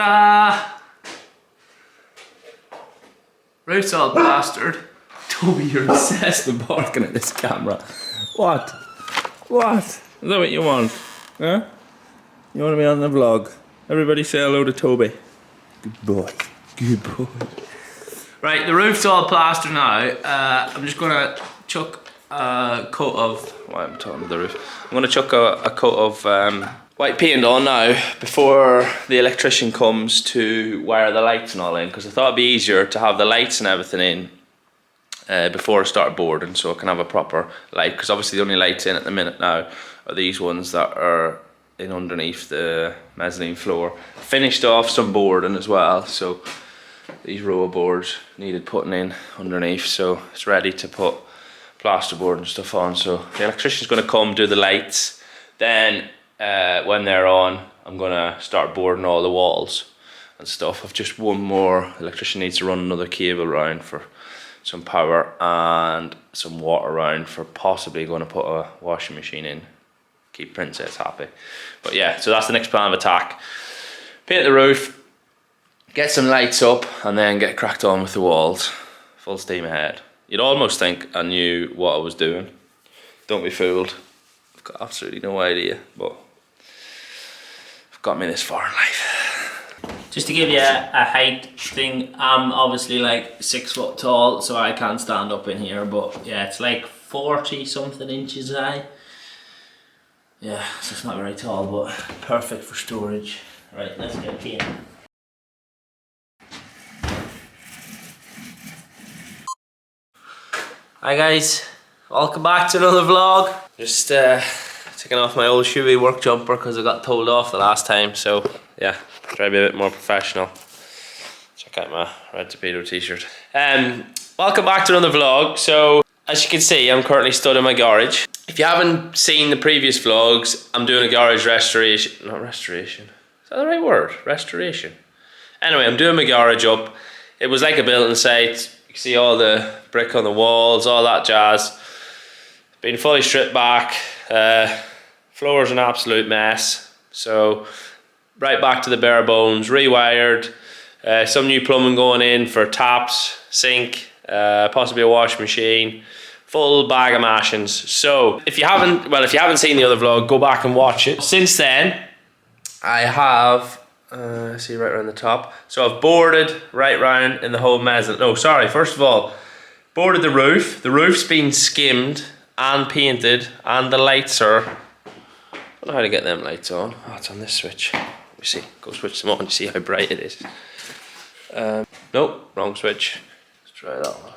Ta-da! Roof's all plastered. Toby, you're obsessed with barking at this camera. What? What? Is that what you want? Huh? You want to be on the vlog? Everybody say hello to Toby. Good boy. Good boy. Right, the roof's all plastered now. I'm just gonna chuck a coat of, why am I talking about the roof? I'm gonna chuck a coat of white paint on now before the electrician comes to wire the lights and all in, because I thought it'd be easier to have the lights and everything in before I start boarding, so I can have a proper light, because obviously the only lights in at the minute now are these ones that are in underneath the mezzanine floor. Finished off some boarding as well, so these row of boards needed putting in underneath, so it's ready to put plasterboard and stuff on. So the electrician's going to come do the lights, then when they're on I'm going to start boarding all the walls and stuff. I've just one more, the electrician needs to run another cable around for some power and some water around for possibly going to put a washing machine in, keep Princess happy. But yeah, so that's the next plan of attack. Paint the roof, get some lights up, and then get cracked on with the walls. Full steam ahead. You'd almost think I knew what I was doing. Don't be fooled. I've got absolutely no idea, but I've got me this far in life. Just to give you a height thing, I'm obviously like 6 foot tall, so I can't stand up in here, but yeah, it's like 40 something inches high. Yeah, so it's not very tall, but perfect for storage. Right, let's get paint. Hi guys, welcome back to another vlog. Just taking off my old shoey work jumper because I got told off the last time, so yeah, try to be a bit more professional. Check out my Red Torpedo t-shirt. Welcome back to another vlog. So as you can see, I'm currently stood in my garage. If you haven't seen the previous vlogs, I'm doing a garage restoration. Not restoration, is that the right word? Restoration. Anyway, I'm doing my garage up. It was like a building site. You can see all the brick on the walls, all that jazz. Been fully stripped back. Floor's an absolute mess. So right back to the bare bones, rewired. Some new plumbing going in for taps, sink, possibly a washing machine. Full bag of mashings. So if you haven't seen the other vlog, go back and watch it. Since then, I have see right around the top. So I've boarded right round in the whole mezzanine. No, sorry, first of all, boarded the roof. The roof's been skimmed and painted, and the lights are, I don't know how to get them lights on. Oh, it's on this switch. Let me see, go switch them on, see how bright it is. Nope, wrong switch. Let's try that one.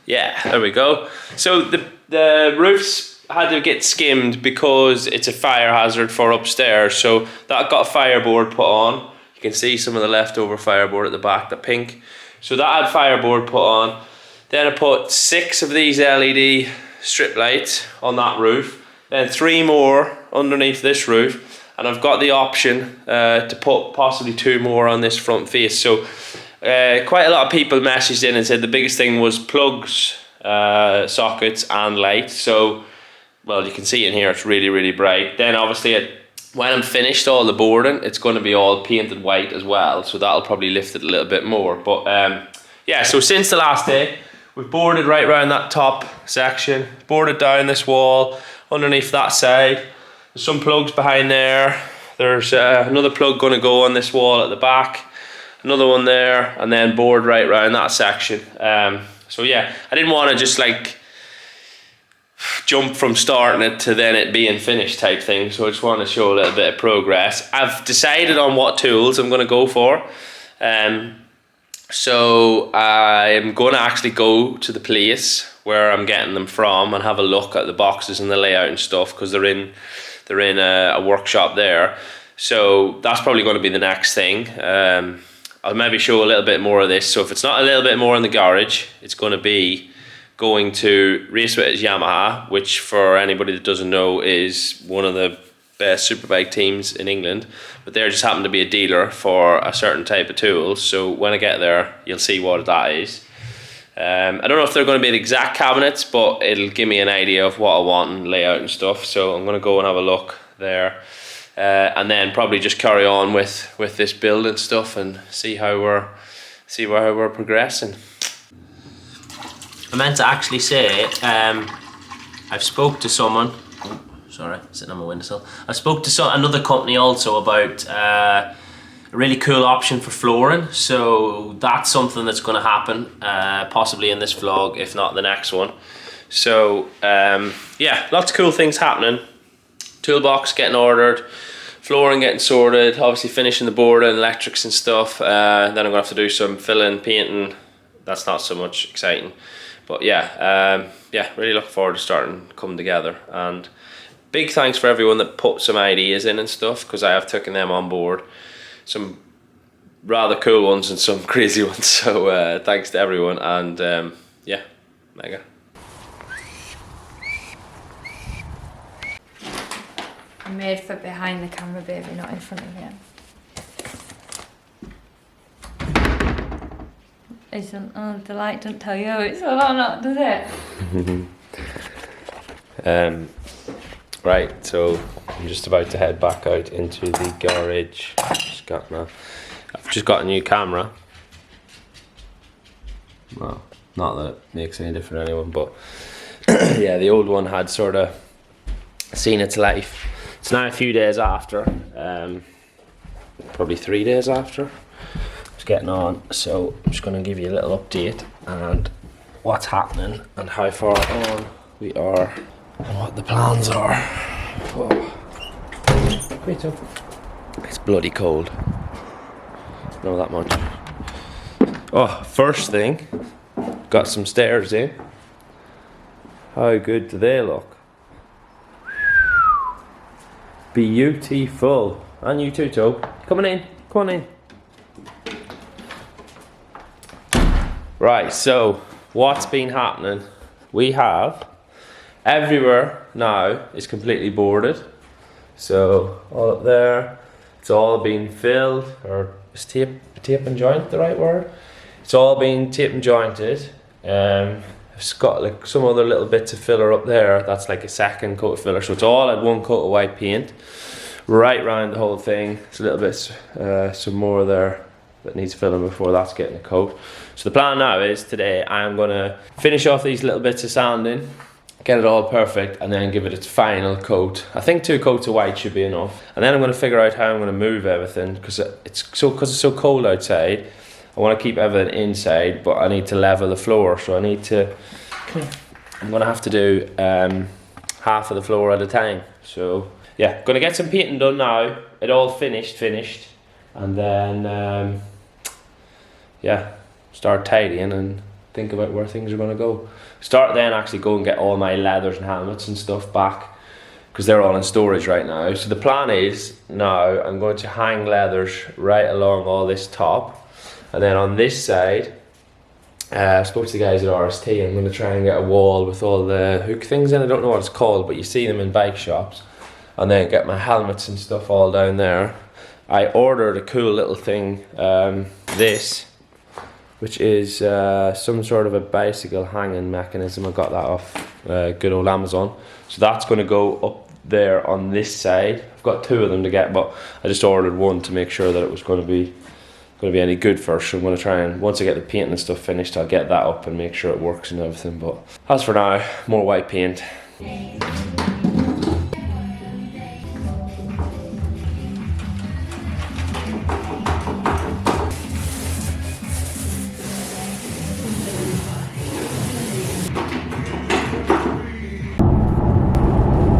Yeah, there we go. So the roof's had to get skimmed because it's a fire hazard for upstairs, so that got fireboard put on. You can see some of the leftover fireboard at the back, the pink. So that had fireboard put on. Then I put 6 of these LED strip lights on that roof, then 3 more underneath this roof, and I've got the option to put possibly 2 more on this front face. So quite a lot of people messaged in and said the biggest thing was plugs, sockets and lights. So well, you can see in here it's really, really bright. Then obviously when I'm finished all the boarding, it's going to be all painted white as well, so that'll probably lift it a little bit more. But yeah, so since the last day, we've boarded right around that top section, boarded down this wall, underneath that side. There's some plugs behind there. There's another plug going to go on this wall at the back, another one there, and then board right around that section. So yeah, I didn't want to just like jump from starting it to then it being finished type thing, so I just want to show a little bit of progress. I've decided on what tools I'm going to go for, so I'm going to actually go to the place where I'm getting them from and have a look at the boxes and the layout and stuff, because they're in a workshop there. So that's probably going to be the next thing. I'll maybe show a little bit more of this. So if it's not a little bit more in the garage, it's going to be going to Raceways Yamaha, which for anybody that doesn't know is one of the best superbike teams in England, but they just happen to be a dealer for a certain type of tools. So when I get there, you'll see what that is. I don't know if they're going to be the exact cabinets, but it'll give me an idea of what I want and layout and stuff. So I'm going to go and have a look there. and then probably just carry on with this build and stuff and see how we're progressing. I meant to actually say, I've spoke to someone. Oh, sorry, sitting on my windowsill. I spoke to another company also about a really cool option for flooring. So that's something that's going to happen, possibly in this vlog, if not the next one. So yeah, lots of cool things happening. Toolbox getting ordered, flooring getting sorted, obviously finishing the board and electrics and stuff. Then I'm gonna have to do some filling, painting. That's not so much exciting, but yeah, really looking forward to starting coming together. And big thanks for everyone that put some ideas in and stuff, because I have taken them on board. Some rather cool ones and some crazy ones. So thanks to everyone, and yeah, mega. I'm made for behind the camera, baby, not in front of you. Isn't, oh, the light doesn't tell you it's on or not, does it? Right, so I'm just about to head back out into the garage. I've just got a new camera. Well, not that it makes any difference to anyone, but yeah, the old one had sort of seen its life. It's now a few days after, probably 3 days after it's getting on, so I'm just going to give you a little update and what's happening and how far on we are and what the plans are. Whoa. Wait up. It's bloody cold. Know that much. Oh, first thing, got some stairs in. How good do they look? Beautiful. And you too, Toe. Coming in. Come on in. Right, so what's been happening? We have everywhere now is completely boarded. So all up there, it's all been filled, or is tape and joint the right word? It's all been tape and jointed. It's got like some other little bits of filler up there. That's like a second coat of filler. So it's all at one coat of white paint, right round the whole thing. It's a little bit, some more there that needs filling before that's getting a coat. So the plan now is today I'm gonna finish off these little bits of sanding, get it all perfect, and then give it its final coat. I think 2 coats of white should be enough. And then I'm gonna figure out how I'm gonna move everything, because it's so cold outside. I want to keep everything inside, but I need to level the floor, so I'm gonna have to do half of the floor at a time. So yeah, gonna get some painting done now. It all finished, and then yeah, start tidying and think about where things are gonna go. Start then actually go and get all my leathers and helmets and stuff back, because they're all in storage right now. So the plan is now I'm going to hang leathers right along all this top. And then on this side, I spoke to the guys at RST, I'm going to try and get a wall with all the hook things in. I don't know what it's called, but you see them in bike shops. And then get my helmets and stuff all down there. I ordered a cool little thing, this, which is some sort of a bicycle hanging mechanism. I got that off good old Amazon. So that's going to go up there on this side. I've got 2 of them to get, but I just ordered one to make sure that it was going to be any good first. So I'm going to try and, once I get the painting and stuff finished, I'll get that up and make sure it works and everything. But as for now, more white paint.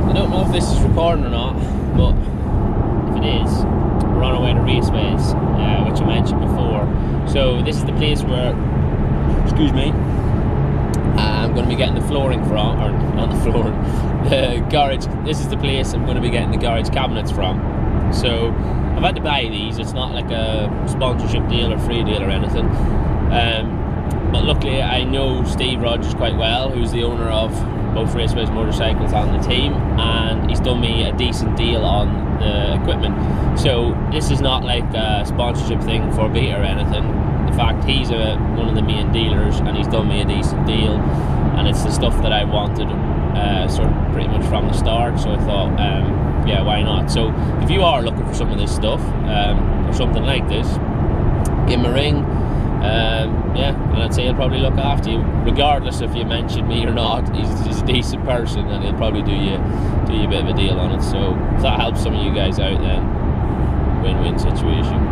I don't know if this is recording or not, but if it is, we're on our way to Raceways, which I mentioned before. So this is the place where, excuse me, I'm going to be getting the flooring from, or not the flooring, the garage. This is the place I'm going to be getting the garage cabinets from. So I've had to buy these. It's not like a sponsorship deal or free deal or anything. But luckily I know Steve Rogers quite well, who's the owner of both Raceways motorcycles and the team, and he's done me a decent deal on the equipment. So this is not like a sponsorship thing for Beta or anything. In fact, he's one of the main dealers, and he's done me a decent deal, and it's the stuff that I wanted sort of pretty much from the start. So I thought yeah, why not? So if you are looking for some of this stuff, or something like this, give him a ring. Yeah, and I'd say he'll probably look after you, regardless if you mention me or not. He's a decent person, and he'll probably do you a bit of a deal on it. So if that helps some of you guys out, then win-win situation.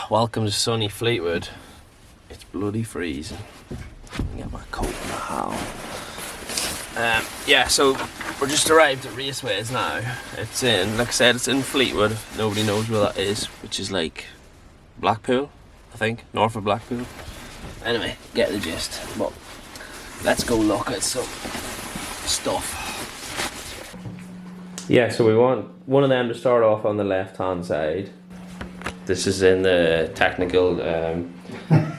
Welcome to sunny Fleetwood. It's bloody freezing. Let me get my coat and a hat on. Yeah, so we're just arrived at Raceways now. It's in, like I said, it's in Fleetwood. Nobody knows where that is, which is like Blackpool, I think, north of Blackpool. Anyway, get the gist. But let's go look at some stuff. Yeah, so we want one of them to start off on the left-hand side. This is in the technical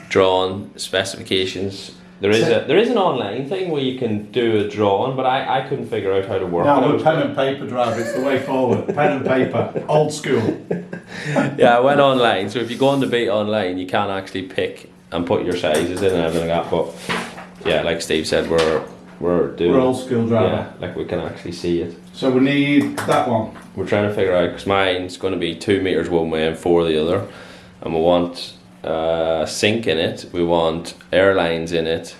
drawing specifications. There is an online thing where you can do a drawing, but I couldn't figure out how to work it. No, with pen and paper drive, it's the way forward. Pen and paper, old school. Yeah, I went online, so if you go on the beat online, you can actually pick and put your sizes in and everything like that, but yeah, like Steve said, we're old school driver. Yeah, like we can actually see it. So we need that one. We're trying to figure out, because mine's going to be 2 meters one way and 4 the other, and we want sink in it, we want airlines in it,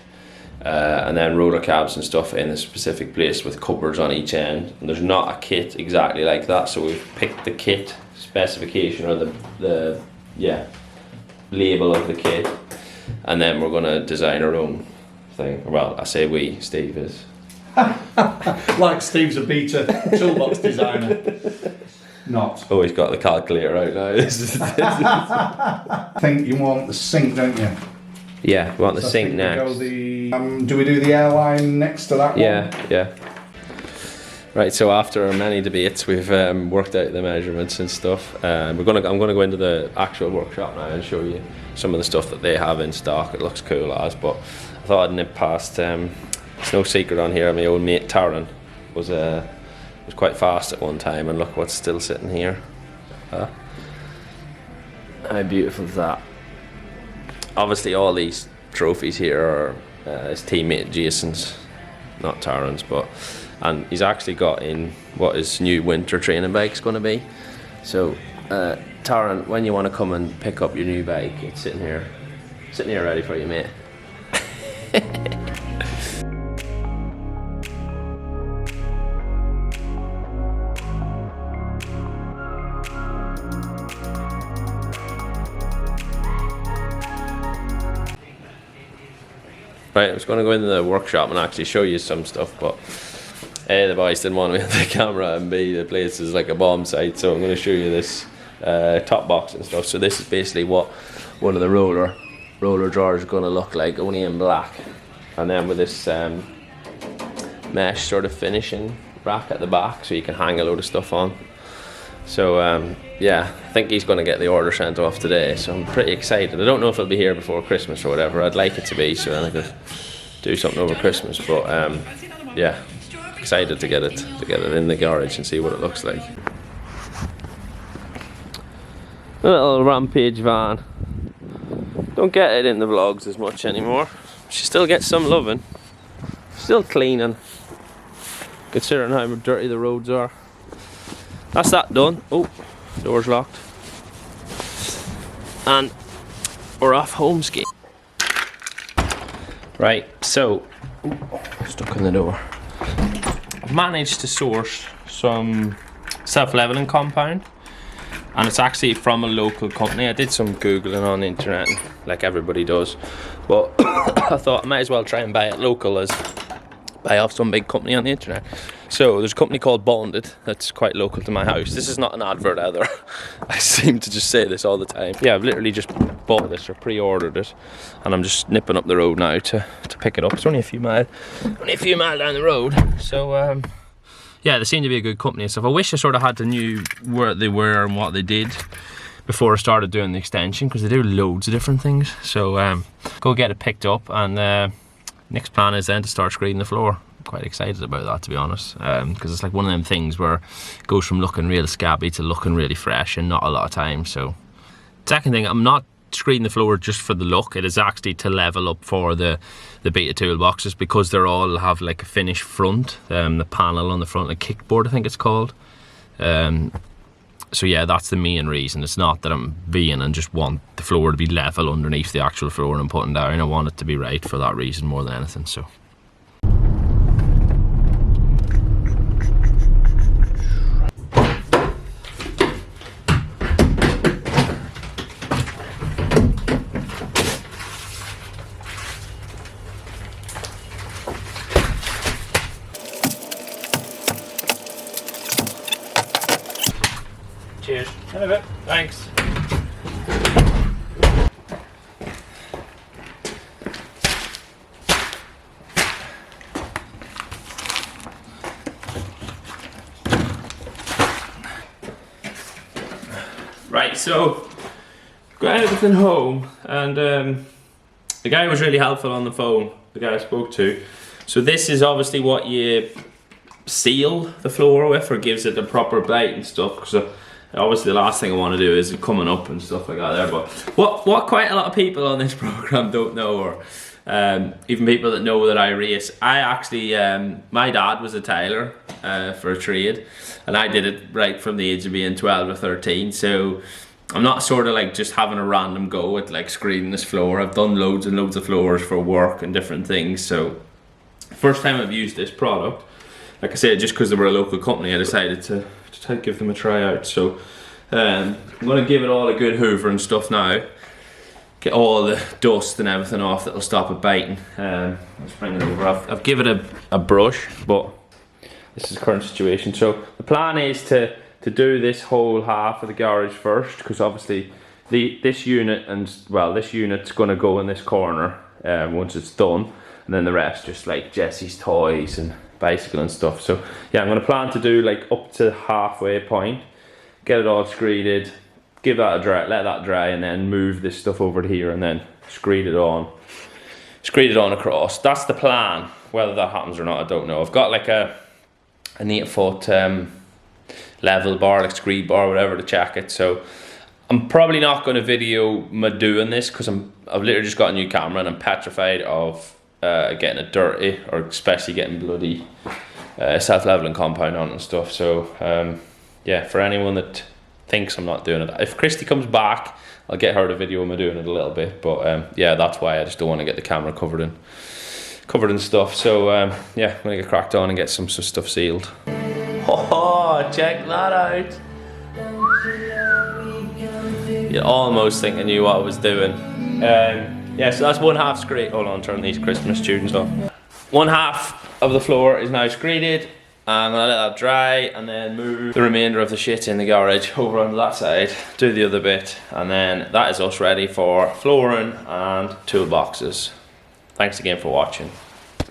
and then roller cabs and stuff in a specific place with cupboards on each end. And there's not a kit exactly like that, so we've picked the kit specification, or the label of the kit, and then we're going to design our own thing. Well, I say we, Steve is. Like Steve's a beta toolbox designer. Not. Oh, he's got the calculator out now. I think you want the sink, don't you? Yeah, we want the So I sink think next. do we do the airline next to that one? Yeah. Right, so after many debates, we've worked out the measurements and stuff. I'm gonna go into the actual workshop now and show you some of the stuff that they have in stock. It looks cool as, but I thought I'd nip past. It's no secret on here. My old mate Taryn was quite fast at one time, and look what's still sitting here. How beautiful is that? Obviously, all these trophies here are his teammate Jason's, not Taryn's, and he's actually got in what his new winter training bike's going to be. So, Taryn, when you want to come and pick up your new bike, it's sitting here ready for you, mate. Right, I was going to go into the workshop and actually show you some stuff, but A, the boys didn't want me on the camera, and B, the place is like a bomb site, so I'm going to show you this top box and stuff. So this is basically what one of the roller drawers is going to look like, only in black, and then with this mesh sort of finishing rack at the back, so you can hang a load of stuff on. So yeah, I think he's going to get the order sent off today, so I'm pretty excited. I don't know if it'll be here before Christmas or whatever. I'd like it to be, so then I could do something over Christmas, but yeah, excited to get it in the garage and see what it looks like. A little Rampage van. Don't get it in the vlogs as much anymore. She still gets some loving. Still cleaning, considering how dirty the roads are. That's that done. Oh, door's locked. And we're off home ski. Right, so stuck in the door. I've managed to source some self-leveling compound, and it's actually from a local company. I did some googling on the internet, like everybody does, but I thought I might as well try and buy it local as buy off some big company on the internet. So there's a company called Bonded that's quite local to my house. This is not an advert either. I seem to just say this all the time. Yeah, I've literally just bought this or pre-ordered it, and I'm just nipping up the road now to pick it up. It's only a few miles down the road. So yeah, they seem to be a good company and stuff. I wish I sort of had to knew where they were and what they did before I started doing the extension, because they do loads of different things. So go get it picked up, and next plan is then to start screening the floor. Quite excited about that, to be honest, because it's like one of them things where it goes from looking real scabby to looking really fresh in not a lot of time. So second thing, I'm not screen the floor just for the look. It is actually to level up for the beta toolboxes, because they're all have like a finished front, the panel on the front, like kickboard I think it's called. So yeah, that's the main reason. It's not that I'm being and just want the floor to be level underneath the actual floor I'm putting down. I want it to be right for that reason more than anything. So. Cheers. In a bit. Thanks. Right, so got everything home, and the guy was really helpful on the phone, the guy I spoke to. So this is obviously what you seal the floor with, or gives it a proper bite and stuff. So obviously the last thing I want to do is coming up and stuff like that there, but what quite a lot of people on this program don't know, or even people that know that I race, I actually, my dad was a tailor for a trade, and I did it right from the age of being 12 or 13, so I'm not sort of like just having a random go at like screening this floor. I've done loads and loads of floors for work and different things, so first time I've used this product, like I said, just because they were a local company, I decided to give them a try out. So I'm going to give it all a good hoover and stuff now, get all the dust and everything off that'll stop it biting. Let's bring it over. I've given it a brush, but this is the current situation. So the plan is to do this whole half of the garage first, because obviously this unit's going to go in this corner once it's done, and then the rest just like Jesse's toys and bicycle and stuff. So yeah, I'm going to plan to do like up to halfway point, get it all screeded, give that a dry, let that dry, and then move this stuff over to here and then screed it on across. That's the plan. Whether that happens or not, I don't know. I've got like an 8-foot level bar, like screed bar, whatever, to check it. So I'm probably not going to video me doing this, because I've literally just got a new camera and I'm petrified of getting it dirty, or especially getting bloody self-leveling compound on it and stuff. So yeah, for anyone that thinks I'm not doing it, if Christy comes back, I'll get her to video me doing it a little bit. But yeah, that's why I just don't want to get the camera covered in stuff. So yeah, I'm gonna get cracked on and get some stuff sealed. Oh, check that out! You almost think I knew what I was doing. Yeah, so that's one half screed. Hold on, turn these Christmas tunes off. One half of the floor is now screeded. I'm gonna let that dry and then move the remainder of the shit in the garage over on that side, do the other bit, and then that is us ready for flooring and toolboxes. Thanks again for watching.